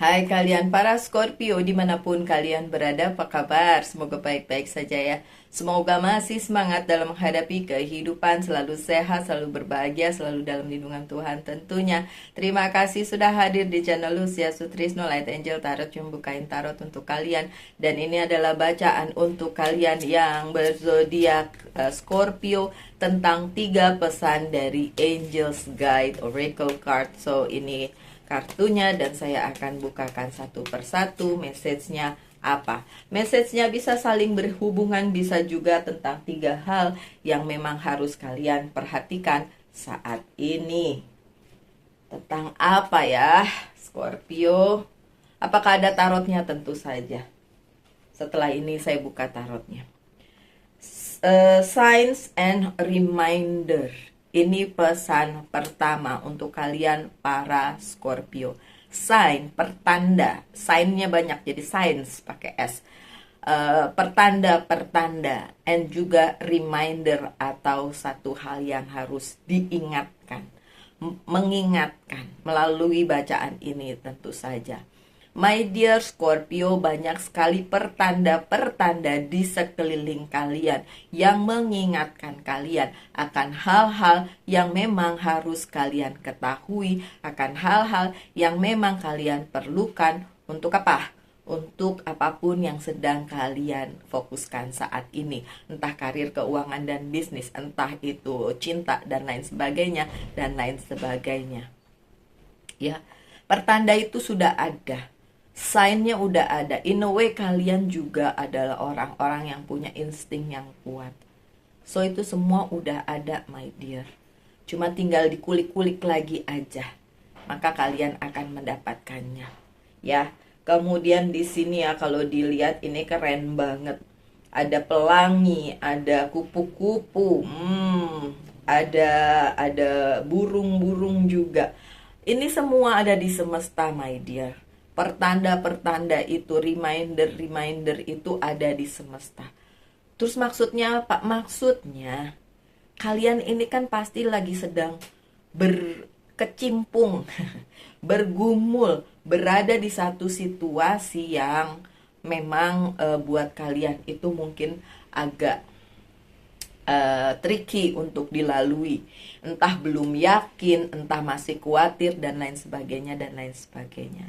Hai kalian para Scorpio dimanapun kalian berada, apa kabar? Semoga baik-baik saja ya. Semoga masih semangat dalam menghadapi kehidupan, selalu sehat, selalu berbahagia, selalu dalam lindungan Tuhan tentunya. Terima kasih sudah hadir di channel Lucia Sutrisno Light Angel Tarot yang bukain tarot untuk kalian. Dan ini adalah bacaan untuk kalian yang berzodiak Scorpio tentang 3 pesan dari Angel's Guide Oracle Card. So ini kartunya dan saya akan bukakan satu persatu message-nya apa. Message-nya bisa saling berhubungan, bisa juga tentang 3 hal yang memang harus kalian perhatikan saat ini. Tentang apa ya, Scorpio? Apakah ada tarotnya? Tentu saja. Setelah ini saya buka tarotnya. Signs and reminder. Ini pesan pertama untuk kalian para Scorpio. Sign, pertanda. Sign-nya banyak, jadi signs pakai S. Pertanda-pertanda. And juga reminder atau satu hal yang harus diingatkan. Mengingatkan melalui bacaan ini tentu saja. My dear Scorpio, banyak sekali pertanda-pertanda di sekeliling kalian yang mengingatkan kalian akan hal-hal yang memang harus kalian ketahui, akan hal-hal yang memang kalian perlukan untuk apa? Untuk apapun yang sedang kalian fokuskan saat ini, entah karir, keuangan, dan bisnis, entah itu cinta dan lain sebagainya, ya. Pertanda itu sudah ada, sign-nya udah ada. In a way kalian juga adalah orang-orang yang punya insting yang kuat. So itu semua udah ada, my dear. Cuma tinggal dikulik-kulik lagi aja, maka kalian akan mendapatkannya. Ya. Kemudian di sini ya, kalau dilihat ini keren banget. Ada pelangi, ada kupu-kupu, ada burung-burung juga. Ini semua ada di semesta, my dear. Pertanda-pertanda itu, reminder itu ada di semesta. Terus maksudnya apa? Maksudnya kalian ini kan pasti lagi sedang berkecimpung, bergumul, berada di satu situasi yang memang buat kalian itu mungkin agak tricky untuk dilalui. Entah belum yakin, entah masih khawatir, dan lain sebagainya,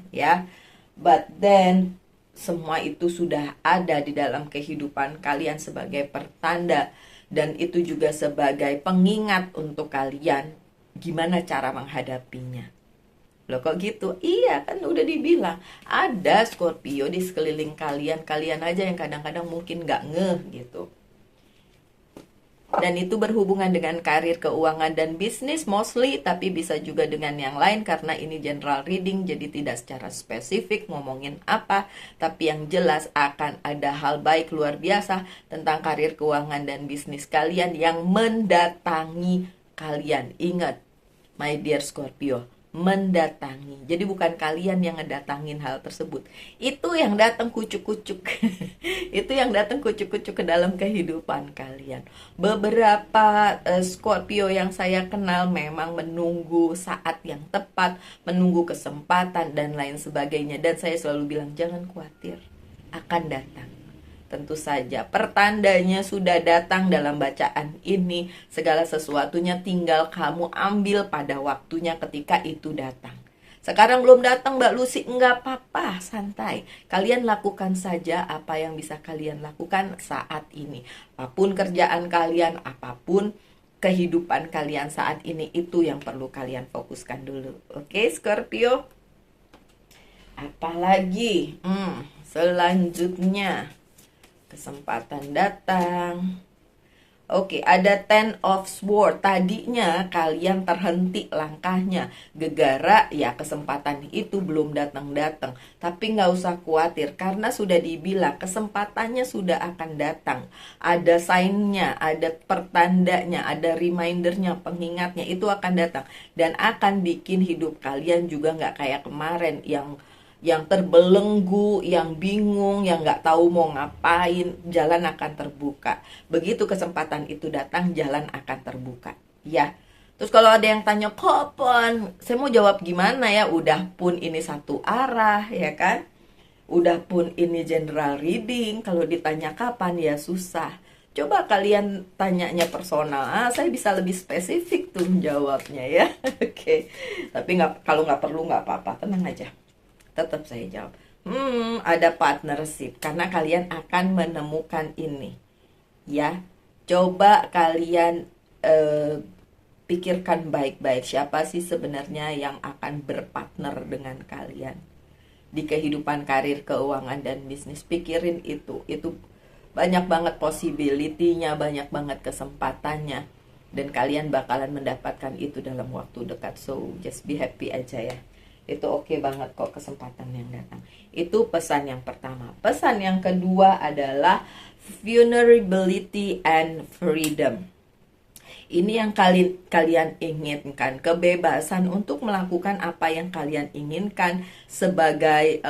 ya. But then semua itu sudah ada di dalam kehidupan kalian sebagai pertanda, dan itu juga sebagai pengingat untuk kalian gimana cara menghadapinya. Loh kok gitu? Iya kan udah dibilang ada Scorpio di sekeliling kalian. Kalian aja yang kadang-kadang mungkin gak ngeh gitu. Dan itu berhubungan dengan karir, keuangan, dan bisnis mostly. Tapi bisa juga dengan yang lain, karena ini general reading, jadi tidak secara spesifik ngomongin apa. Tapi yang jelas akan ada hal baik luar biasa tentang karir, keuangan, dan bisnis kalian yang mendatangi kalian. Ingat, my dear Scorpio, mendatangi. Jadi bukan kalian yang ngedatangin hal tersebut. Itu yang datang kucuk-kucuk. Itu yang datang kucuk-kucuk ke dalam kehidupan kalian. Beberapa Scorpio yang saya kenal memang menunggu saat yang tepat, menunggu kesempatan dan lain sebagainya. Dan saya selalu bilang jangan khawatir, akan datang. Tentu saja pertandanya sudah datang dalam bacaan ini. Segala sesuatunya tinggal kamu ambil pada waktunya ketika itu datang. Sekarang belum datang Mbak Lucy, enggak apa-apa, santai. Kalian lakukan saja apa yang bisa kalian lakukan saat ini. Apapun kerjaan kalian, apapun kehidupan kalian saat ini, itu yang perlu kalian fokuskan dulu. Oke, Scorpio? Apalagi? Selanjutnya kesempatan datang. Oke, ada Ten of Swords. Tadinya kalian terhenti langkahnya, gegara ya kesempatan itu belum datang-datang. Tapi nggak usah khawatir, karena sudah dibilang kesempatannya sudah akan datang. Ada sign-nya, ada pertandanya, ada reminder-nya, pengingatnya, itu akan datang. Dan akan bikin hidup kalian juga nggak kayak kemarin yang terbelenggu, yang bingung, yang nggak tahu mau ngapain. Jalan akan terbuka. Begitu kesempatan itu datang, jalan akan terbuka. Ya, Terus kalau ada yang tanya, kapan? Saya mau jawab gimana ya? Udah pun ini satu arah, ya kan? Udah pun ini general reading, kalau ditanya kapan ya susah. Coba kalian tanyanya personal, saya bisa lebih spesifik tuh jawabnya ya. Oke, tapi nggak, kalau nggak perlu nggak apa-apa, tenang aja. Tetap saya jawab. Ada partnership karena kalian akan menemukan ini. Ya, coba kalian pikirkan baik-baik siapa sih sebenarnya yang akan berpartner dengan kalian di kehidupan karir, keuangan, dan bisnis. Pikirin itu banyak banget possibility-nya, banyak banget kesempatannya, dan kalian bakalan mendapatkan itu dalam waktu dekat. So just be happy aja ya, itu oke banget kok kesempatan yang datang. Itu pesan yang pertama. Pesan yang kedua adalah vulnerability and freedom. Ini yang kalian inginkan, kebebasan untuk melakukan apa yang kalian inginkan sebagai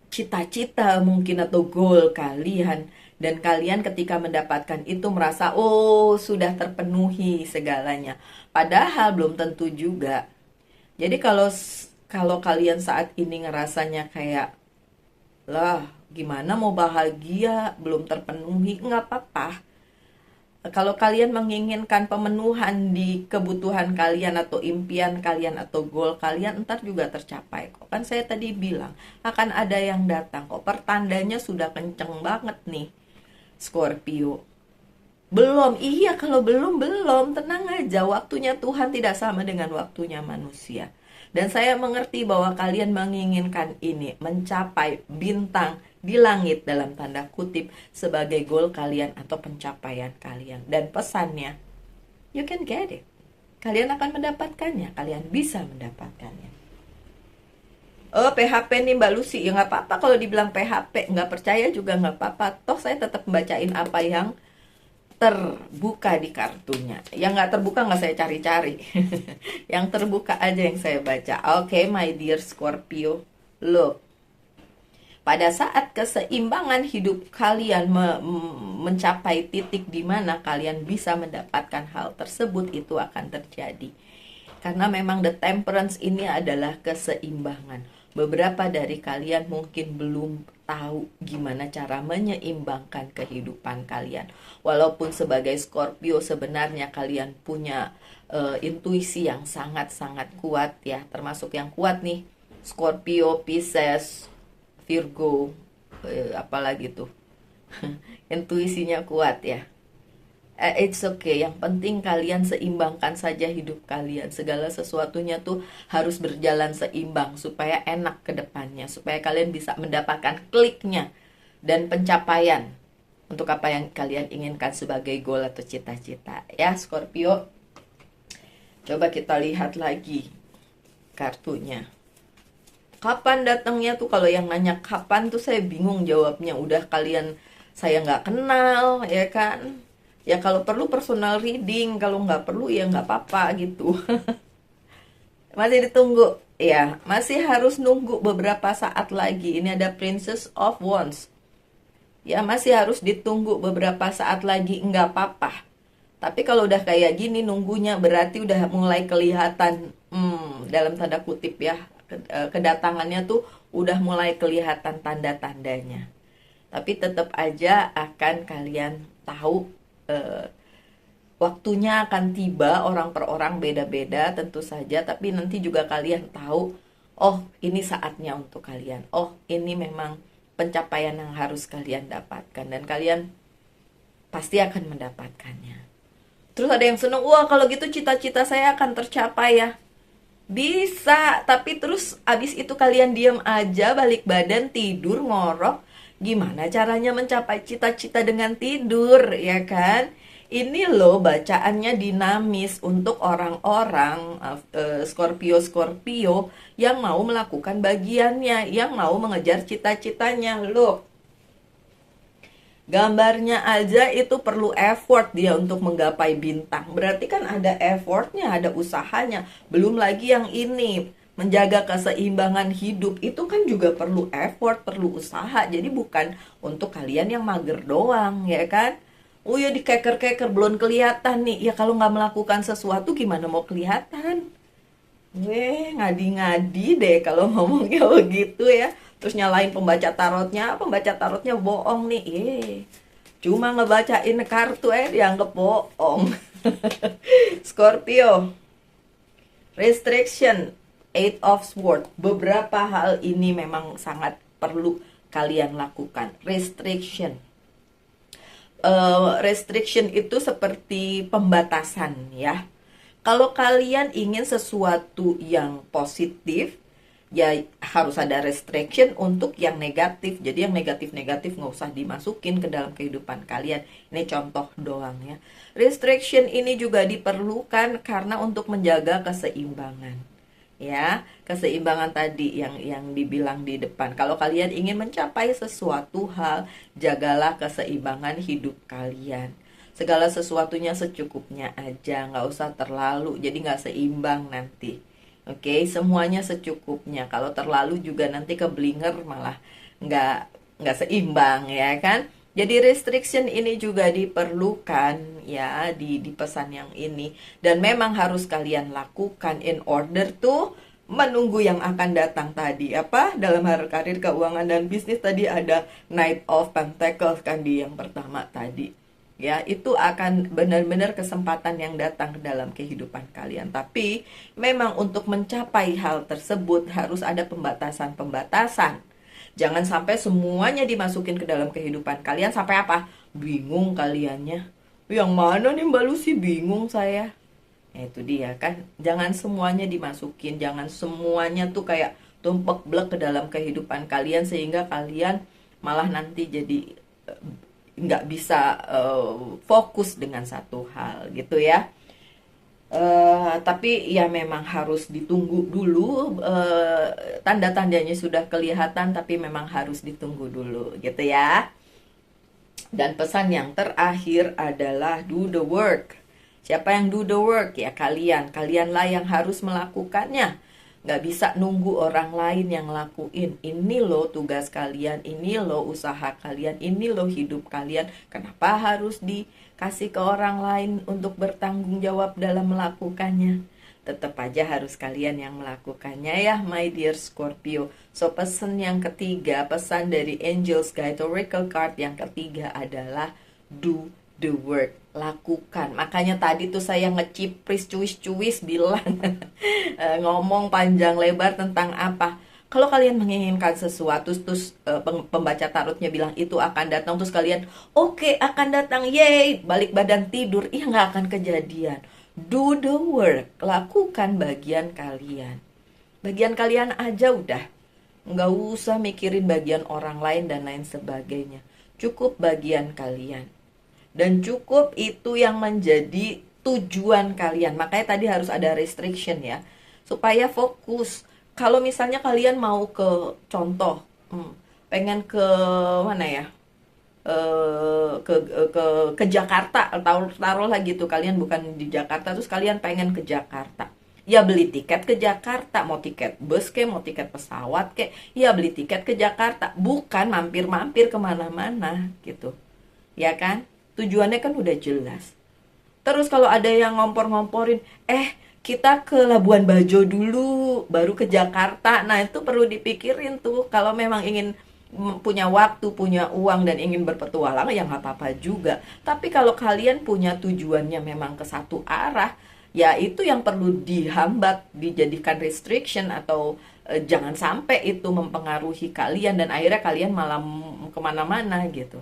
cita-cita mungkin atau goal kalian. Dan kalian ketika mendapatkan itu merasa, oh sudah terpenuhi segalanya. Padahal belum tentu juga. Jadi kalau kalian saat ini ngerasanya kayak, lah gimana mau bahagia, belum terpenuhi, nggak apa-apa. Kalau kalian menginginkan pemenuhan di kebutuhan kalian atau impian kalian atau goal kalian, ntar juga tercapai kok. Kan saya tadi bilang akan ada yang datang kok. Pertandanya sudah kenceng banget nih Scorpio. Belum, iya kalau belum, tenang aja. Waktunya Tuhan tidak sama dengan waktunya manusia. Dan saya mengerti bahwa kalian menginginkan ini, mencapai bintang di langit dalam tanda kutip sebagai goal kalian atau pencapaian kalian. Dan pesannya, you can get it. Kalian akan mendapatkannya, kalian bisa mendapatkannya. Oh PHP nih Mbak Lucy, ya nggak apa-apa kalau dibilang PHP, nggak percaya juga nggak apa-apa. Toh saya tetap bacain apa yang terbuka di kartunya. Yang nggak terbuka nggak saya cari-cari. Yang terbuka aja yang saya baca. Oke, my dear Scorpio, look. Pada saat keseimbangan hidup kalian mencapai titik di mana kalian bisa mendapatkan hal tersebut, itu akan terjadi. Karena memang the temperance ini adalah keseimbangan. Beberapa dari kalian mungkin belum tahu gimana cara menyeimbangkan kehidupan kalian. Walaupun sebagai Scorpio sebenarnya kalian punya intuisi yang sangat-sangat kuat ya. Termasuk yang kuat nih, Scorpio, Pisces, Virgo, apalagi tuh. Intuisinya kuat ya. It's okay, yang penting kalian seimbangkan saja hidup kalian. Segala sesuatunya tuh harus berjalan seimbang supaya enak ke depannya, supaya kalian bisa mendapatkan kliknya dan pencapaian untuk apa yang kalian inginkan sebagai goal atau cita-cita. Ya Scorpio, coba kita lihat lagi kartunya. Kapan datangnya tuh? Kalau yang nanya kapan tuh saya bingung jawabnya. Udah kalian saya nggak kenal ya kan. Ya kalau perlu personal reading, kalau nggak perlu ya nggak apa-apa gitu. Masih ditunggu ya, masih harus nunggu beberapa saat lagi. Ini ada Princess of Wands. Ya masih harus ditunggu beberapa saat lagi, nggak apa-apa. Tapi kalau udah kayak gini nunggunya berarti udah mulai kelihatan dalam tanda kutip ya, kedatangannya tuh udah mulai kelihatan tanda-tandanya. Tapi tetap aja akan kalian tahu waktunya akan tiba, orang per orang beda-beda tentu saja, tapi nanti juga kalian tahu, oh ini saatnya untuk kalian, oh ini memang pencapaian yang harus kalian dapatkan, dan kalian pasti akan mendapatkannya. Terus ada yang seneng, wah kalau gitu cita-cita saya akan tercapai ya. Bisa, tapi terus abis itu kalian diam aja, balik badan, tidur, ngorok. Gimana caranya mencapai cita-cita dengan tidur, ya kan? Ini loh bacaannya dinamis untuk orang-orang Scorpio yang mau melakukan bagiannya, yang mau mengejar cita-citanya. Loh, gambarnya aja itu perlu effort dia untuk menggapai bintang. Berarti kan ada effortnya, ada usahanya. Belum lagi yang ini, menjaga keseimbangan hidup itu kan juga perlu effort, perlu usaha. Jadi bukan untuk kalian yang mager doang, ya kan? Oh ya dikeker-keker belum kelihatan nih. Ya kalau nggak melakukan sesuatu gimana mau kelihatan? Ngadi-ngadi deh kalau ngomongnya begitu ya. Terus nyalain pembaca tarotnya bohong nih. Cuma ngebacain kartu dianggap bohong. Scorpio, restriction, Eight of Swords. Beberapa hal ini memang sangat perlu kalian lakukan. Restriction itu seperti pembatasan ya. Kalau kalian ingin sesuatu yang positif, ya harus ada restriction untuk yang negatif. Jadi yang negatif-negatif nggak usah dimasukin ke dalam kehidupan kalian. Ini contoh doang ya. Restriction ini juga diperlukan karena untuk menjaga keseimbangan. Ya, keseimbangan tadi yang dibilang di depan. Kalau kalian ingin mencapai sesuatu hal, jagalah keseimbangan hidup kalian. Segala sesuatunya secukupnya aja, nggak usah terlalu, jadi nggak seimbang nanti. Oke, semuanya secukupnya. Kalau terlalu juga nanti keblinger malah nggak nggak seimbang ya kan. Jadi restriction ini juga diperlukan ya di pesan yang ini. Dan memang harus kalian lakukan in order to menunggu yang akan datang tadi. Apa? Dalam hal karir, keuangan, dan bisnis tadi ada Knight of Pentacles kan di yang pertama tadi. Ya, itu akan benar-benar kesempatan yang datang ke dalam kehidupan kalian. Tapi memang untuk mencapai hal tersebut harus ada pembatasan-pembatasan. Jangan sampai semuanya dimasukin ke dalam kehidupan kalian sampai apa? Bingung kaliannya. Yang mana nih Mbak Lucy, bingung saya. Ya itu dia kan. Jangan semuanya dimasukin, jangan semuanya tuh kayak tumpek blek ke dalam kehidupan kalian sehingga kalian malah nanti jadi nggak bisa fokus dengan satu hal gitu ya. Tapi ya memang harus ditunggu dulu, tanda-tandanya sudah kelihatan tapi memang harus ditunggu dulu gitu ya. Dan pesan yang terakhir adalah do the work. Siapa yang do the work? Ya kalianlah yang harus melakukannya. Nggak bisa nunggu orang lain yang lakuin. Ini loh tugas kalian, ini loh usaha kalian, ini loh hidup kalian. Kenapa harus dikasih ke orang lain untuk bertanggung jawab dalam melakukannya? Tetap aja harus kalian yang melakukannya ya my dear Scorpio. So pesan yang ketiga, pesan dari Angel's Guide Oracle Card yang ketiga adalah do the work, lakukan. Makanya tadi tuh saya ngecipris cuis-cuis bilang ngomong panjang lebar tentang apa. Kalau kalian menginginkan sesuatu terus pembaca tarotnya bilang itu akan datang, terus kalian oke, akan datang, yay, balik badan tidur, iya nggak akan kejadian. Do the work, lakukan bagian kalian. Bagian kalian aja udah, nggak usah mikirin bagian orang lain dan lain sebagainya. Cukup bagian kalian. Dan cukup itu yang menjadi tujuan kalian. Makanya tadi harus ada restriction ya, supaya fokus. Kalau misalnya kalian mau ke contoh, pengen ke mana ya, ke Jakarta, taruhlah gitu, kalian bukan di Jakarta terus kalian pengen ke Jakarta, ya beli tiket ke Jakarta, mau tiket bus ke, mau tiket pesawat ke, ya beli tiket ke Jakarta, bukan mampir-mampir kemana-mana gitu, ya kan? Tujuannya kan udah jelas. Terus kalau ada yang ngompor-ngomporin, kita ke Labuan Bajo dulu, baru ke Jakarta. Nah itu perlu dipikirin tuh. Kalau memang ingin punya waktu, punya uang, dan ingin berpetualang, ya nggak apa-apa juga. Tapi kalau kalian punya tujuannya memang ke satu arah, ya itu yang perlu dihambat, dijadikan restriction, atau jangan sampai itu mempengaruhi kalian, dan akhirnya kalian malah kemana-mana gitu.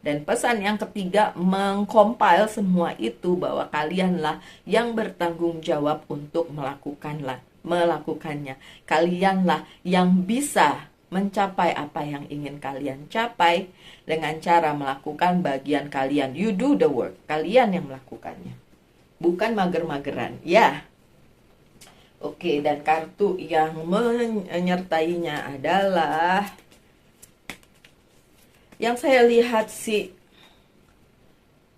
Dan pesan yang ketiga, mengcompile semua itu bahwa kalianlah yang bertanggung jawab untuk melakukannya. Kalianlah yang bisa mencapai apa yang ingin kalian capai dengan cara melakukan bagian kalian. You do the work. Kalian yang melakukannya. Bukan mager-mageran. Ya. Oke, dan kartu yang menyertainya adalah, yang saya lihat sih,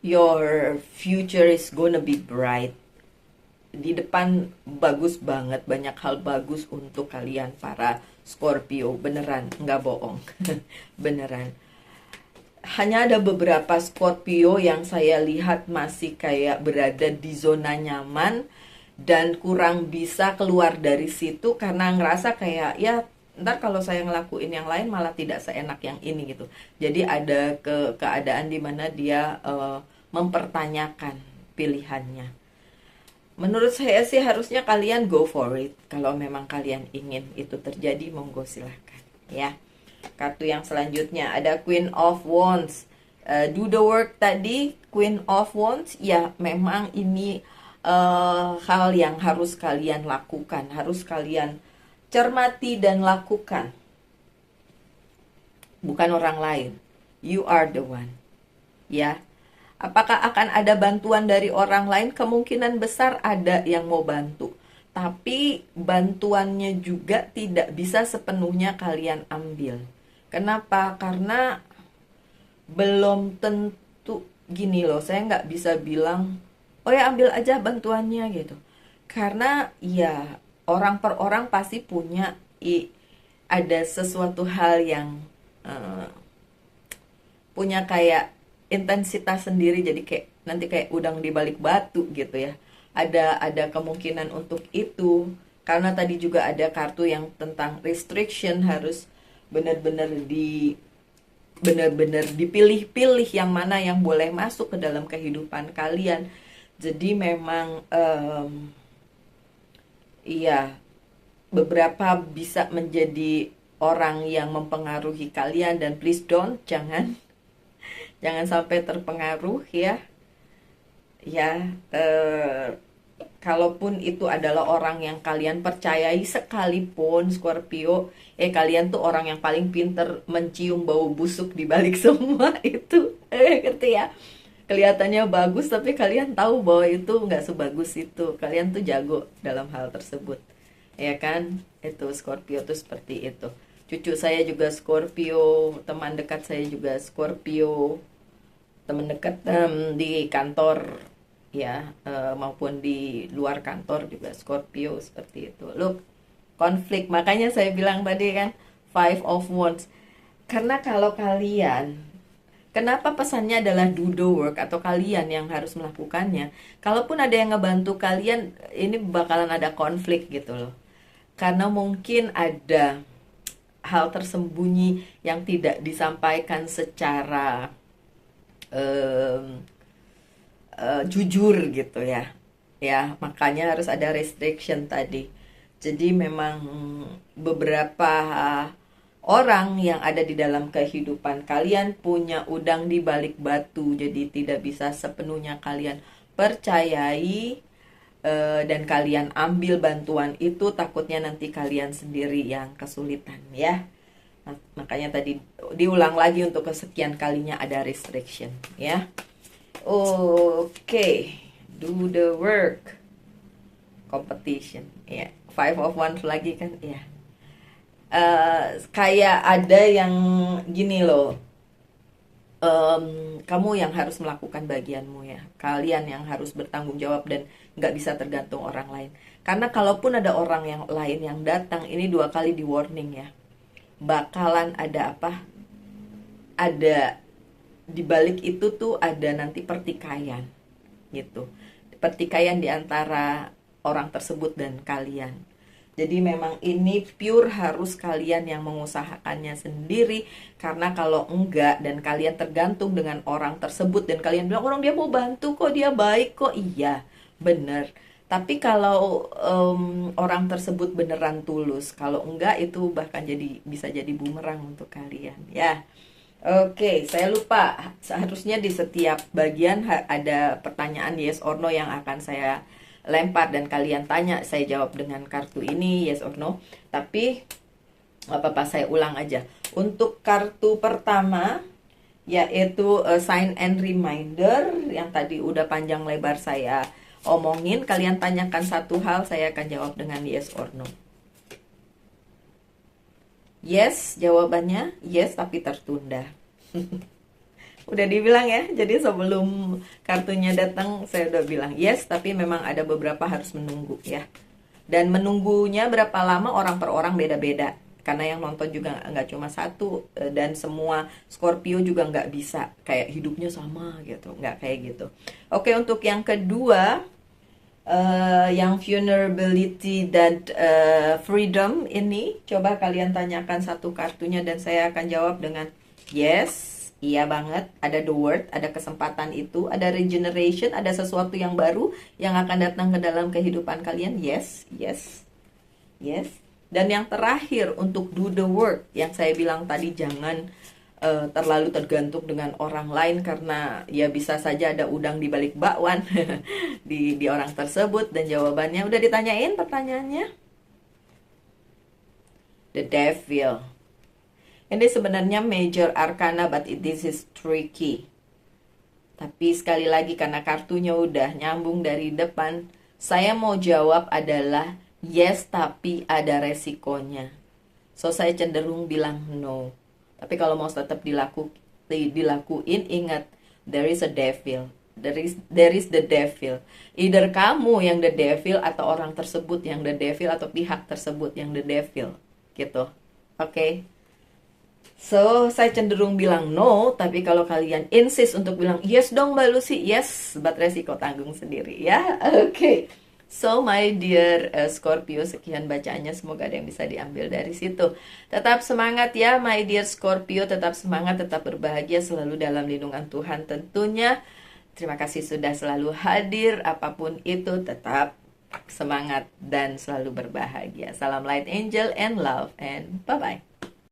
your future is gonna be bright. Di depan bagus banget, banyak hal bagus untuk kalian para Scorpio. Beneran, nggak bohong. Beneran. hanya ada beberapa Scorpio yang saya lihat masih kayak berada di zona nyaman dan kurang bisa keluar dari situ karena ngerasa kayak ya ntar kalau saya ngelakuin yang lain malah tidak seenak yang ini gitu. Jadi ada keadaan di mana dia mempertanyakan pilihannya. Menurut saya sih harusnya kalian go for it. Kalau memang kalian ingin itu terjadi, monggo silahkan ya. Kartu yang selanjutnya ada Queen of Wands. Do the work tadi, Queen of Wands, ya memang ini hal yang harus kalian lakukan, harus kalian cermati dan lakukan. Bukan orang lain. You are the one. Ya. Apakah akan ada bantuan dari orang lain? Kemungkinan besar ada yang mau bantu. Tapi bantuannya juga tidak bisa sepenuhnya kalian ambil. Kenapa? Karena belum tentu gini loh. Saya nggak bisa bilang, oh ya ambil aja bantuannya gitu. Karena ya orang per orang pasti punya ada sesuatu hal yang punya kayak intensitas sendiri, jadi kayak nanti kayak udang di balik batu gitu ya. Ada kemungkinan untuk itu karena tadi juga ada kartu yang tentang restriction, harus benar-benar dipilih-pilih yang mana yang boleh masuk ke dalam kehidupan kalian. Jadi memang iya, beberapa bisa menjadi orang yang mempengaruhi kalian dan please jangan sampai terpengaruh ya. Ya, kalaupun itu adalah orang yang kalian percayai sekalipun Scorpio, kalian tuh orang yang paling pinter mencium bau busuk di balik semua itu. Ngerti ya? Kelihatannya bagus tapi kalian tahu bahwa itu nggak sebagus itu. Kalian tuh jago dalam hal tersebut. Ya kan? Itu Scorpio tuh seperti itu. Cucu saya juga Scorpio, teman dekat saya juga Scorpio, teman dekat di kantor ya, maupun di luar kantor juga Scorpio seperti itu. Look, konflik. Makanya saya bilang tadi kan Five of Wands. Karena kalau kalian, kenapa pesannya adalah do the work atau kalian yang harus melakukannya. Kalaupun ada yang ngebantu kalian, ini bakalan ada konflik gitu loh. Karena mungkin ada hal tersembunyi yang tidak disampaikan secara jujur gitu ya. Ya, makanya harus ada restriction tadi. Jadi memang beberapa orang yang ada di dalam kehidupan kalian punya udang di balik batu. Jadi tidak bisa sepenuhnya kalian percayai dan kalian ambil bantuan itu, takutnya nanti kalian sendiri yang kesulitan ya. Makanya tadi diulang lagi untuk kesekian kalinya ada restriction ya. Oke, do the work, competition ya. Five of Wands lagi kan ya. Kayak ada yang gini loh, kamu yang harus melakukan bagianmu ya. Kalian yang harus bertanggung jawab dan nggak bisa tergantung orang lain. Karena kalaupun ada orang yang lain yang datang, ini 2 kali di warning ya. Bakalan ada apa? Ada di balik itu tuh ada nanti pertikaian gitu. Pertikaian di antara orang tersebut dan kalian. Jadi memang ini pure harus kalian yang mengusahakannya sendiri. Karena kalau enggak dan kalian tergantung dengan orang tersebut dan kalian bilang orang dia mau bantu kok, dia baik kok, iya bener. Tapi kalau orang tersebut beneran tulus, kalau enggak itu bahkan bisa jadi bumerang untuk kalian ya. Oke, saya lupa, seharusnya di setiap bagian ada pertanyaan yes or no yang akan saya lempar dan kalian tanya, saya jawab dengan kartu ini yes or no. Tapi apa-apa, saya ulang aja. Untuk kartu pertama yaitu sign and reminder yang tadi udah panjang lebar saya omongin, kalian tanyakan satu hal, saya akan jawab dengan yes or no. Yes, jawabannya yes tapi tertunda. Udah dibilang ya, jadi sebelum kartunya datang saya udah bilang yes, tapi memang ada beberapa harus menunggu ya. Dan menunggunya berapa lama orang per orang beda-beda karena yang nonton juga nggak cuma satu, dan semua Scorpio juga nggak bisa kayak hidupnya sama gitu, nggak kayak gitu. Oke, untuk yang kedua, yang vulnerability dan freedom ini, coba kalian tanyakan satu kartunya dan saya akan jawab dengan yes. Iya banget, ada the word, ada kesempatan itu, ada regeneration, ada sesuatu yang baru yang akan datang ke dalam kehidupan kalian. Yes, yes, yes. Dan yang terakhir untuk do the work, yang saya bilang tadi, jangan terlalu tergantung dengan orang lain, karena ya bisa saja ada udang di balik bakwan di orang tersebut. Dan jawabannya udah ditanyain pertanyaannya. The Devil. Ini sebenarnya major arcana, but this is tricky. Tapi sekali lagi karena kartunya udah nyambung dari depan, saya mau jawab adalah yes, tapi ada resikonya. So saya cenderung bilang no. Tapi kalau mau tetap dilakuin, ingat, there is a devil. There is the devil. Either kamu yang the devil, atau orang tersebut yang the devil, atau pihak tersebut yang the devil. Gitu. Oke. So, saya cenderung bilang no, tapi kalau kalian insist untuk bilang yes dong Mbak Lucy, yes, but resiko tanggung sendiri ya. Oke. So, my dear Scorpio, sekian bacaannya, semoga ada yang bisa diambil dari situ. Tetap semangat ya, my dear Scorpio, tetap semangat, tetap berbahagia, selalu dalam lindungan Tuhan tentunya. Terima kasih sudah selalu hadir, apapun itu, tetap semangat dan selalu berbahagia. Salam light angel and love, and bye-bye.